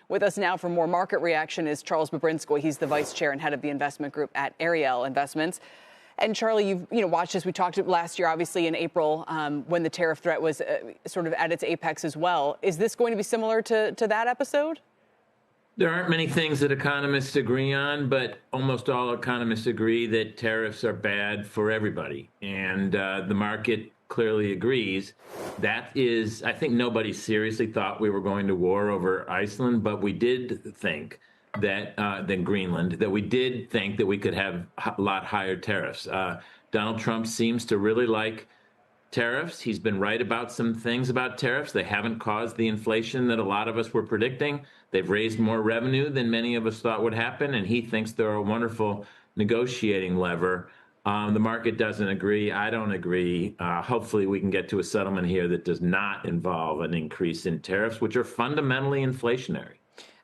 With us now for more market reaction is Charles Bobrinskoy. He's the vice chair and head of the investment group at Ariel Investments. And Charlie, you've watched as we talked last year, obviously in April, when the tariff threat was sort of at its apex as well. Is this going to be similar to that episode? There aren't many things that economists agree on, but almost all economists agree that tariffs are bad for everybody. And the market clearly agrees. That is, I think nobody seriously thought we were going to war over Iceland, but we did think that, than Greenland, that we did think that we could have a lot higher tariffs. Donald Trump seems to really like tariffs. He's been right about some things about tariffs. They haven't caused the inflation that a lot of us were predicting. They've raised more revenue than many of us thought would happen, and he thinks they're a wonderful negotiating lever. The market doesn't agree. I don't agree. Hopefully we can get to a settlement here that does not involve an increase in tariffs, which are fundamentally inflationary.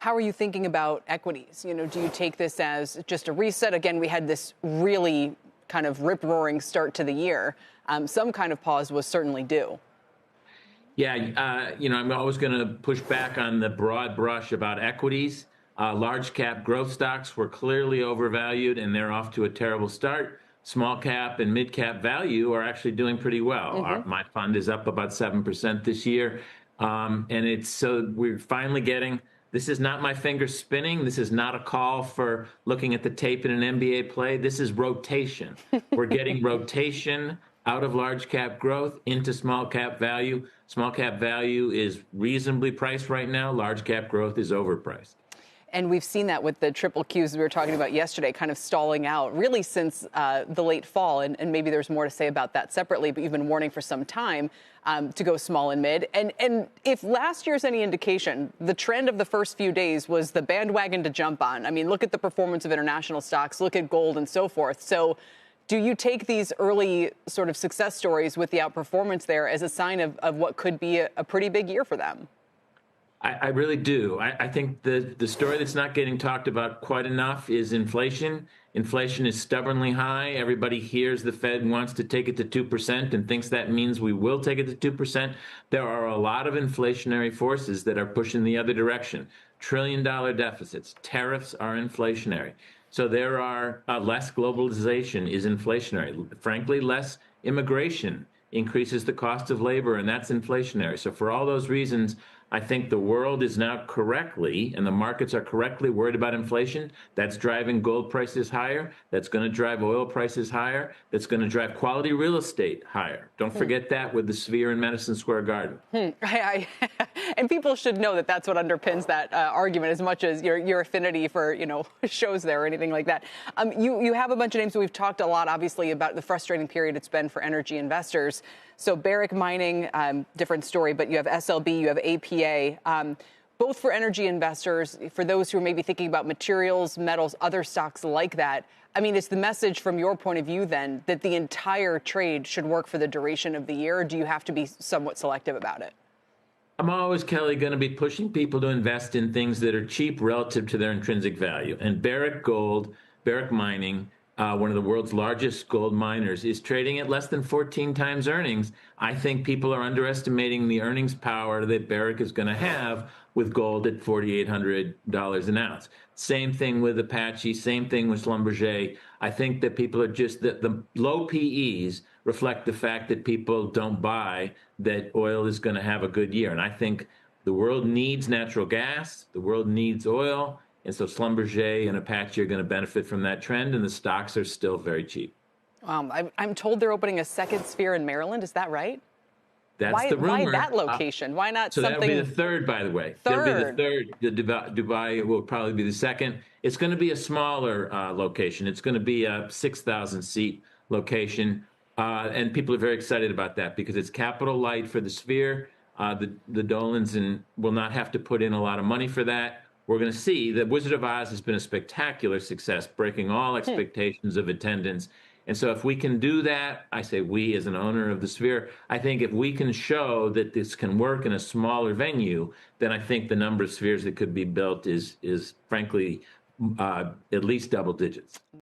How are you thinking about equities? Do you take this as just a reset? Again, we had this really kind of rip-roaring start to the year. Some kind of pause was certainly due. Yeah, I'm always going to push back on the broad brush about equities. Large cap growth stocks were clearly overvalued, and they're off to a terrible start. Small cap and mid cap value are actually doing pretty well. Mm-hmm. My fund is up about 7% this year. And so we're finally getting, this is not my fingers spinning. This is not a call for looking at the tape in an NBA play. This is rotation. We're getting rotation out of large cap growth into small cap value. Small cap value is reasonably priced right now. Large cap growth is overpriced. And we've seen that with the triple Qs we were talking about yesterday, kind of stalling out really since the late fall. And maybe there's more to say about that separately, but you've been warning for some time to go small and mid. And if last year's any indication, the trend of the first few days was the bandwagon to jump on. I mean, look at the performance of international stocks, look at gold and so forth. So do you take these early sort of success stories with the outperformance there as a sign of what could be a pretty big year for them? I really do. I think the story that's not getting talked about quite enough is inflation. Inflation is stubbornly high. Everybody hears the Fed wants to take it to 2% and thinks that means we will take it to 2%. There are a lot of inflationary forces that are pushing the other direction. Trillion-dollar deficits. Tariffs are inflationary. So there are less globalization is inflationary. Frankly, less immigration increases the cost of labor, and that's inflationary. So for all those reasons, I think the world is now correctly, and the markets are correctly worried about inflation. That's driving gold prices higher. That's going to drive oil prices higher. That's going to drive quality real estate higher. Don't forget that with the Sphere in Madison Square Garden. And people should know that that's what underpins that argument as much as your affinity for, shows there or anything like that. You have a bunch of names that we've talked a lot, obviously, about the frustrating period it's been for energy investors. So Barrick Mining, different story, but you have SLB, you have APA, both for energy investors, for those who are maybe thinking about materials, metals, other stocks like that. I mean, is the message from your point of view then that the entire trade should work for the duration of the year, or do you have to be somewhat selective about it? I'm always, Kelly, going to be pushing people to invest in things that are cheap relative to their intrinsic value. And Barrick Mining, one of the world's largest gold miners, is trading at less than 14 times earnings. I think people are underestimating the earnings power that Barrick is going to have with gold at $4,800 an ounce. Same thing with Apache, same thing with Schlumberger. I think that people are just, the low PEs reflect the fact that people don't buy that oil is going to have a good year. And I think the world needs natural gas, the world needs oil, and so Schlumberger and Apache are going to benefit from that trend, and the stocks are still very cheap. I'm told they're opening a second Sphere in Maryland. Is that right? That's the rumor. Why that location? Why not so something? So that'll be the third, by the way. Third. That'll be the third. Dubai will probably be the second. It's going to be a smaller location. It's going to be a 6,000-seat location, and people are very excited about that because it's capital light for the Sphere. The Dolans will not have to put in a lot of money for that. We're going to see that Wizard of Oz has been a spectacular success, breaking all expectations of attendance. And so if we can do that, I say we as an owner of the Sphere, I think if we can show that this can work in a smaller venue, then I think the number of spheres that could be built is frankly, at least double digits.